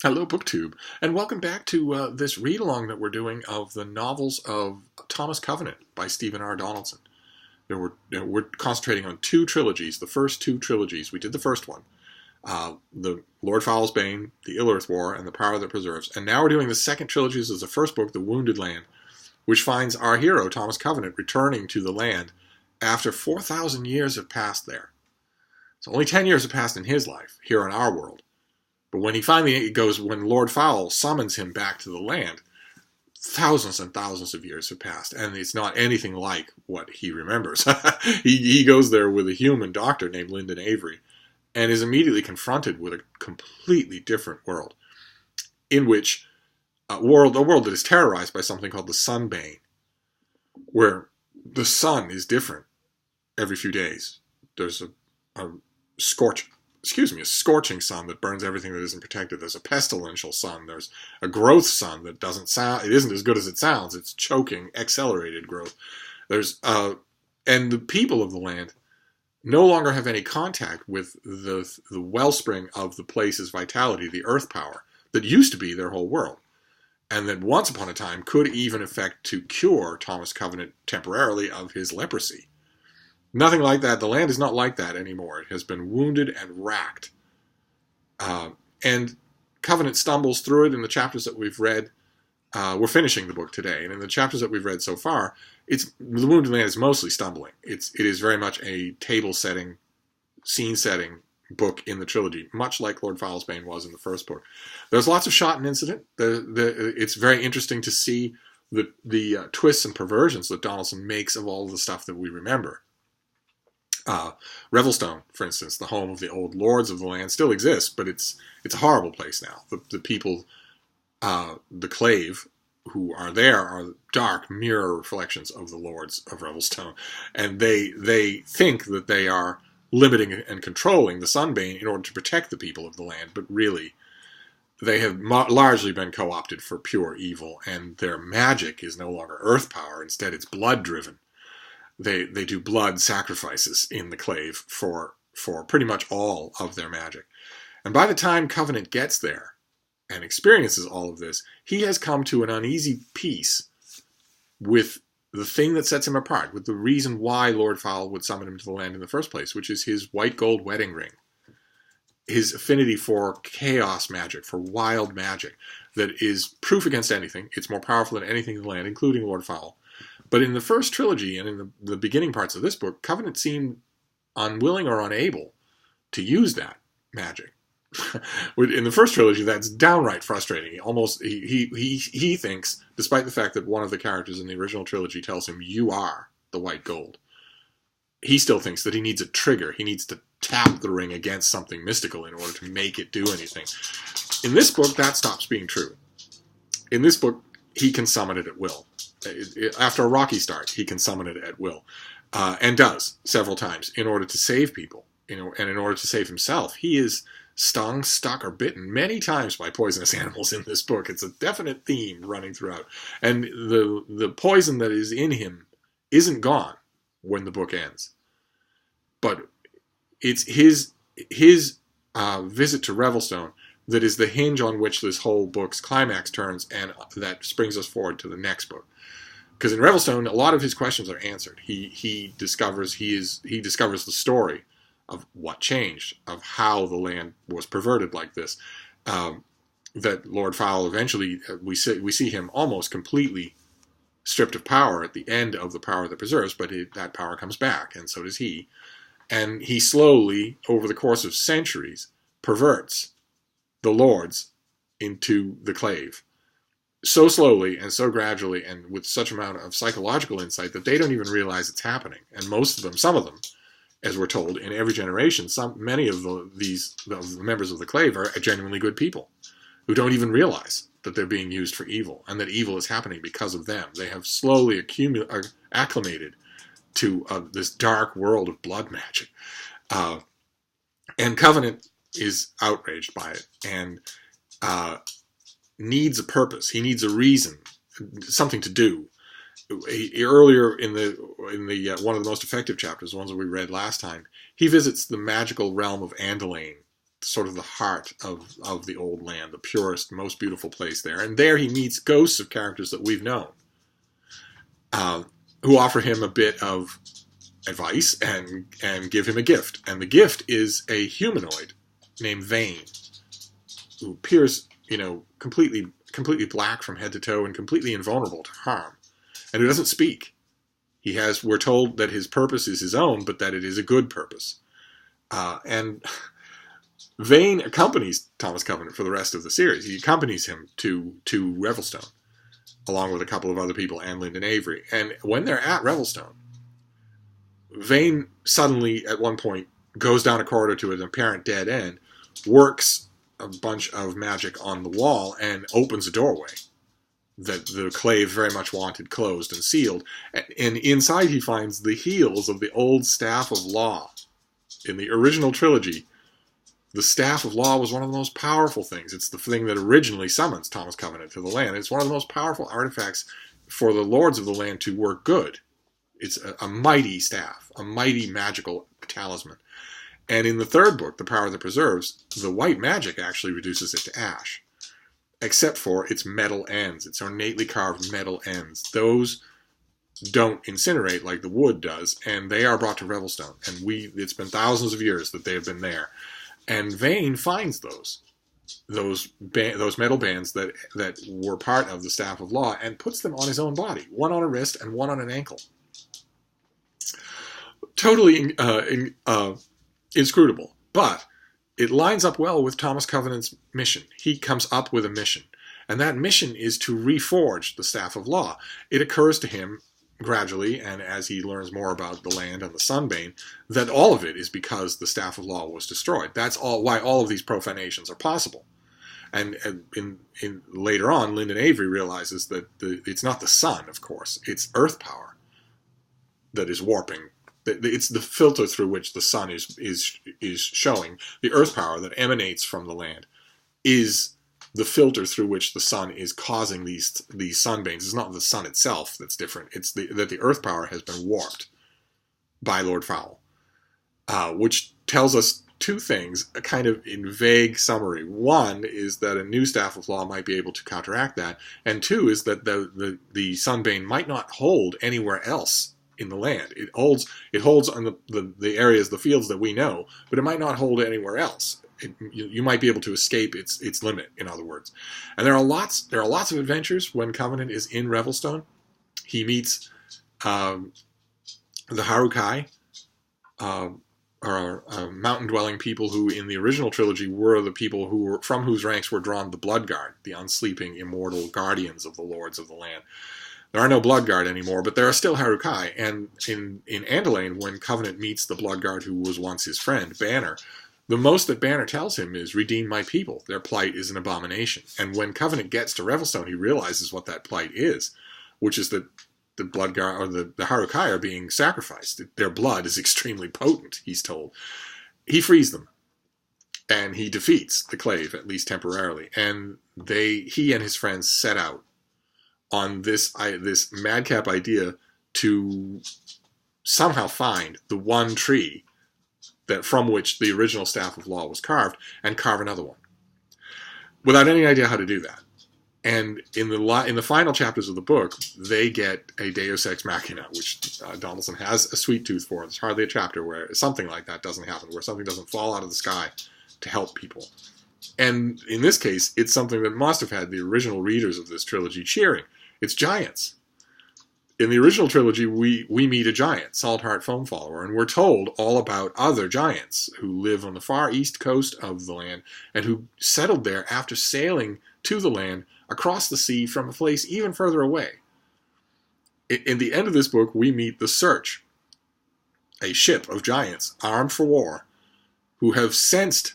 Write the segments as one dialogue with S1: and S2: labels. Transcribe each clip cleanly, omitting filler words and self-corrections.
S1: Hello, BookTube, and welcome back to this read-along that we're doing of the novels of Thomas Covenant by Stephen R. Donaldson. We're concentrating on two trilogies, the first two trilogies. We did the first one, the Lord Fowl's Bane, the Ill-Earth War, and the Power That Preserves. And now we're doing the second trilogy. This is the first book, The Wounded Land, which finds our hero, Thomas Covenant, returning to the land after 4,000 years have passed there. So only 10 years have passed in his life, here in our world. But when he finally goes, when Lord Fowl summons him back to the land, thousands and thousands of years have passed, and it's not anything like what he remembers. he goes there with a human doctor named Lyndon Avery, and is immediately confronted with a completely different world, in which a world that is terrorized by something called the Sunbane, where the sun is different every few days. There's a scorching sun that burns everything that isn't protected. There's a pestilential sun. There's a growth sun that it isn't as good as it sounds. It's choking, accelerated growth. And the people of the land no longer have any contact with the wellspring of the place's vitality, the earth power, that used to be their whole world. And that once upon a time could even affect to cure Thomas Covenant temporarily of his leprosy. Nothing like that. The land is not like that anymore. It has been wounded and racked. And Covenant stumbles through it in the chapters that we've read. We're finishing the book today. And in the chapters that we've read so far, The Wounded Land is mostly stumbling. It is very much a table-setting, scene-setting book in the trilogy, much like Lord Fowl's Bane was in the first book. There's lots of shot and incident. It's very interesting to see the twists and perversions that Donaldson makes of all of the stuff that we remember. Revelstone, for instance, the home of the old lords of the land, still exists, but it's a horrible place now. The people, the clave, who are there are dark mirror reflections of the lords of Revelstone, and they think that they are limiting and controlling the Sunbane in order to protect the people of the land, but really they have largely been co-opted for pure evil, and their magic is no longer earth power. Instead, it's blood driven. They do blood sacrifices in the clave for pretty much all of their magic. And by the time Covenant gets there and experiences all of this, he has come to an uneasy peace with the thing that sets him apart, with the reason why Lord Fowl would summon him to the land in the first place, which is his white gold wedding ring. His affinity for chaos magic, for wild magic, that is proof against anything. It's more powerful than anything in the land, including Lord Fowl. But in the first trilogy and in the beginning parts of this book, Covenant seemed unwilling or unable to use that magic. In the first trilogy, that's downright frustrating. He thinks, despite the fact that one of the characters in the original trilogy tells him, "You are the white gold," he still thinks that he needs a trigger. He needs to tap the ring against something mystical in order to make it do anything. In this book, that stops being true. In this book, he can summon it at will. After a rocky start, he can summon it at will, and does several times in order to save people, and in order to save himself. He is stung, stuck, or bitten many times by poisonous animals in this book. It's a definite theme running throughout, and the poison that is in him isn't gone when the book ends, but it's his visit to Revelstone that is the hinge on which this whole book's climax turns, and that springs us forward to the next book. Because in Revelstone, a lot of his questions are answered. He discovers the story of what changed, of how the land was perverted like this. That Lord Fowl eventually, we see him almost completely stripped of power at the end of the Power That Preserves, but that power comes back, and so does he. And he slowly, over the course of centuries, perverts the lords into the clave. So slowly and so gradually and with such amount of psychological insight that they don't even realize it's happening. And some of them, as we're told, in every generation, many of the members of the clave are genuinely good people who don't even realize that they're being used for evil and that evil is happening because of them. They have slowly acclimated to this dark world of blood magic. And Covenant is outraged by it and needs a purpose. He needs a reason, something to do. Earlier in the one of the most effective chapters, the ones that we read last time, he visits the magical realm of Andalane sort of the heart of the old land, the purest, most beautiful place there. And there he meets ghosts of characters that we've known, who offer him a bit of advice and give him a gift. And the gift is a humanoid named Vane, who appears, completely black from head to toe and completely invulnerable to harm, and who doesn't speak. We're told that his purpose is his own, but that it is a good purpose. And Vane accompanies Thomas Covenant for the rest of the series. He accompanies him to Revelstone, along with a couple of other people and Lyndon Avery. And when they're at Revelstone, Vane suddenly, at one point, goes down a corridor to an apparent dead end, works a bunch of magic on the wall, and opens a doorway that the clave very much wanted closed and sealed. And inside he finds the heels of the old Staff of Law. In the original trilogy, the Staff of Law was one of the most powerful things. It's the thing that originally summons Thomas Covenant to the land. It's one of the most powerful artifacts for the lords of the land to work good. It's a mighty staff, a mighty magical talisman. And in the third book, The Power That Preserves, the white magic actually reduces it to ash, except for its metal ends, its ornately carved metal ends. Those don't incinerate like the wood does, and they are brought to Revelstone. And it's been thousands of years that they have been there. And Vane finds those metal bands that were part of the Staff of Law and puts them on his own body, one on a wrist and one on an ankle. Totally inscrutable, but it lines up well with Thomas Covenant's mission. He comes up with a mission, and that mission is to reforge the Staff of Law. It occurs to him gradually, and as he learns more about the land and the Sunbane, that all of it is because the Staff of Law was destroyed. That's why all of these profanations are possible. And later on, Lyndon Avery realizes that it's not the sun, of course, it's earth power that is warping. It's the filter through which the sun is showing. The earth power that emanates from the land is the filter through which the sun is causing these sunbanes. It's not the sun itself that's different. It's that the earth power has been warped by Lord Fowl, which tells us two things, a kind of in vague summary. One is that a new Staff of Law might be able to counteract that, and two is that the sunbane might not hold anywhere else in the land. It holds on the areas, the fields that we know, but it might not hold anywhere else. You might be able to escape its limit, in other words. And there are lots of adventures when Covenant is in Revelstone. He meets the Harukai, or mountain-dwelling people who, in the original trilogy, were the people from whose ranks were drawn the Bloodguard, the unsleeping, immortal guardians of the lords of the land. There are no Bloodguard anymore, but there are still Harukai. And in Andalane, when Covenant meets the Bloodguard who was once his friend, Banner, the most that Banner tells him is, "Redeem my people. Their plight is an abomination." And when Covenant gets to Revelstone, he realizes what that plight is, which is that the Bloodguard, or the Harukai, are being sacrificed. Their blood is extremely potent, he's told. He frees them, and he defeats the clave, at least temporarily. And he and his friends set out on this madcap idea to somehow find the one tree from which the original Staff of Law was carved, and carve another one, without any idea how to do that. And in the final chapters of the book, they get a Deus Ex Machina, which Donaldson has a sweet tooth for. There's hardly a chapter where something like that doesn't happen, where something doesn't fall out of the sky to help people. And in this case, it's something that must have had the original readers of this trilogy cheering. It's giants. In the original trilogy, we meet a giant, Saltheart Foamfollower, and we're told all about other giants who live on the far east coast of the land and who settled there after sailing to the land across the sea from a place even further away. In the end of this book, we meet the Search, a ship of giants armed for war who have sensed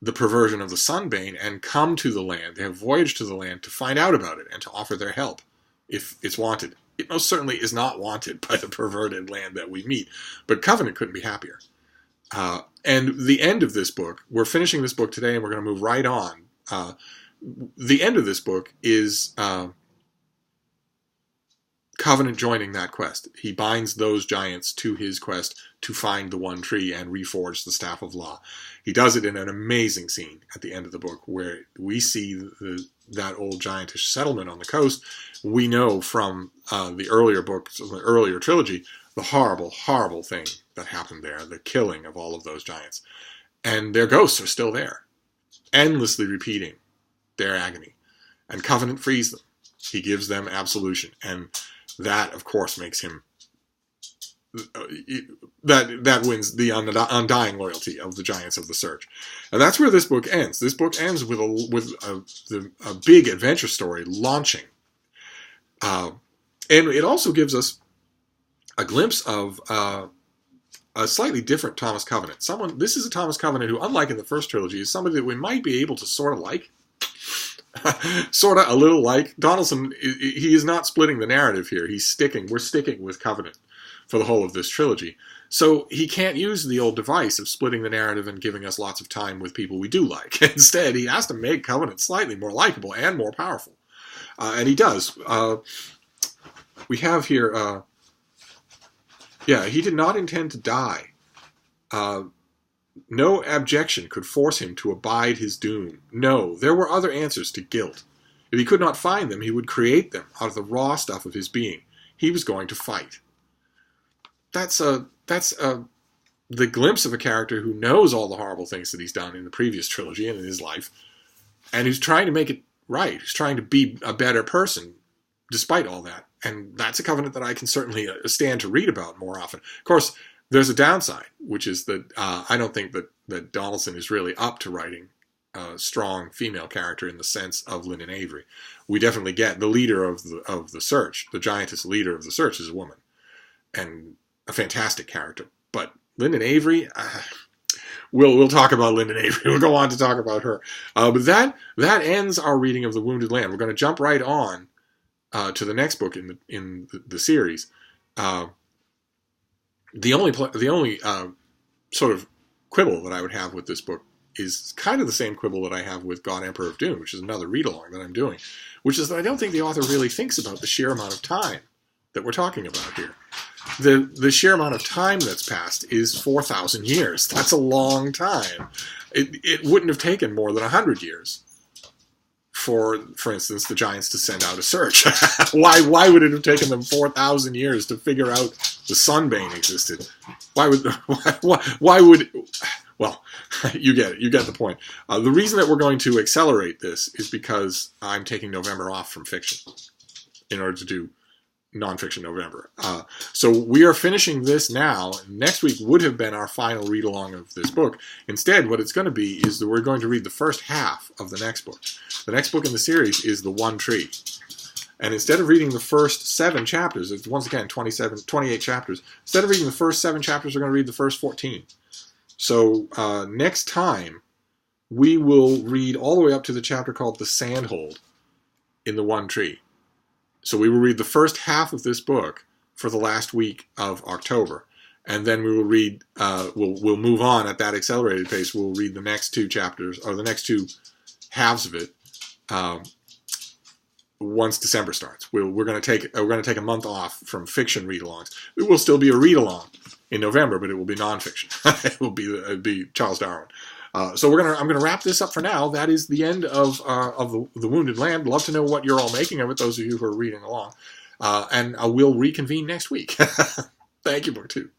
S1: the perversion of the Sunbane and come to the land. They have voyaged to the land to find out about it and to offer their help if it's wanted. It most certainly is not wanted by the perverted land that we meet, but Covenant couldn't be happier. And the end of this book, we're finishing this book today and we're going to move right on. The end of this book is Covenant joining that quest. He binds those giants to his quest to find the one tree and reforge the Staff of Law. He does it in an amazing scene at the end of the book where we see that old giantish settlement on the coast. We know from the earlier books, the earlier trilogy, the horrible, horrible thing that happened there, the killing of all of those giants. And their ghosts are still there, endlessly repeating their agony. And Covenant frees them. He gives them absolution. And that, of course, makes him... that wins the undying loyalty of the Giants of the Search. And that's where this book ends. This book ends with a big adventure story launching. And it also gives us a glimpse of a slightly different Thomas Covenant. This is a Thomas Covenant who, unlike in the first trilogy, is somebody that we might be able to sort of like. Sort of a little like. Donaldson, he is not splitting the narrative here. We're sticking with Covenant for the whole of this trilogy. So he can't use the old device of splitting the narrative and giving us lots of time with people we do like. Instead, he has to make Covenant slightly more likable and more powerful. And he does. We have here... he did not intend to die. No abjection could force him to abide his doom. No, there were other answers to guilt. If he could not find them, he would create them out of the raw stuff of his being. He was going to fight. That's the glimpse of a character who knows all the horrible things that he's done in the previous trilogy and in his life, and who's trying to make it right. Who's trying to be a better person despite all that. And that's a Covenant that I can certainly stand to read about more often. Of course, there's a downside, which is that I don't think that Donaldson is really up to writing a strong female character in the sense of Lyndon Avery. We definitely get the leader of the Search, the giantess leader of the Search, is a woman, and a fantastic character. But Lyndon Avery, we'll talk about Lyndon Avery. We'll go on to talk about her. But that ends our reading of The Wounded Land. We're going to jump right on to the next book in the series. The only sort of quibble that I would have with this book is kind of the same quibble that I have with God, Emperor of Doom, which is another read-along that I'm doing, which is that I don't think the author really thinks about the sheer amount of time that we're talking about here. The sheer amount of time that's passed is 4,000 years. That's a long time. It wouldn't have taken more than 100 years for instance, the Giants to send out a search. Why would it have taken them 4,000 years to figure out the Sunbane existed? Why would well, you get it. You get the point. The reason that we're going to accelerate this is because I'm taking November off from fiction in order to do nonfiction November. So we are finishing this now. Next week would have been our final read-along of this book. Instead, what it's going to be is that we're going to read the first half of the next book. The next book in the series is The One Tree. And instead of reading the first 7 chapters, it's once again 28 chapters, instead of reading the first 7 chapters, we're going to read the first 14. So next time, we will read all the way up to the chapter called The Sandhold in The One Tree. So we will read the first half of this book for the last week of October. And then we will read, we'll move on at that accelerated pace. We'll read the next 2 chapters, or the next 2 halves of it, once December starts. We're going to take a month off from fiction read-alongs. It will still be a read-along in November, but it will be nonfiction. It'll be Charles Darwin. So I'm gonna wrap this up for now. That is the end of the Wounded Land. Love to know what you're all making of it, those of you who are reading along. And we'll reconvene next week. Thank you, Book 2.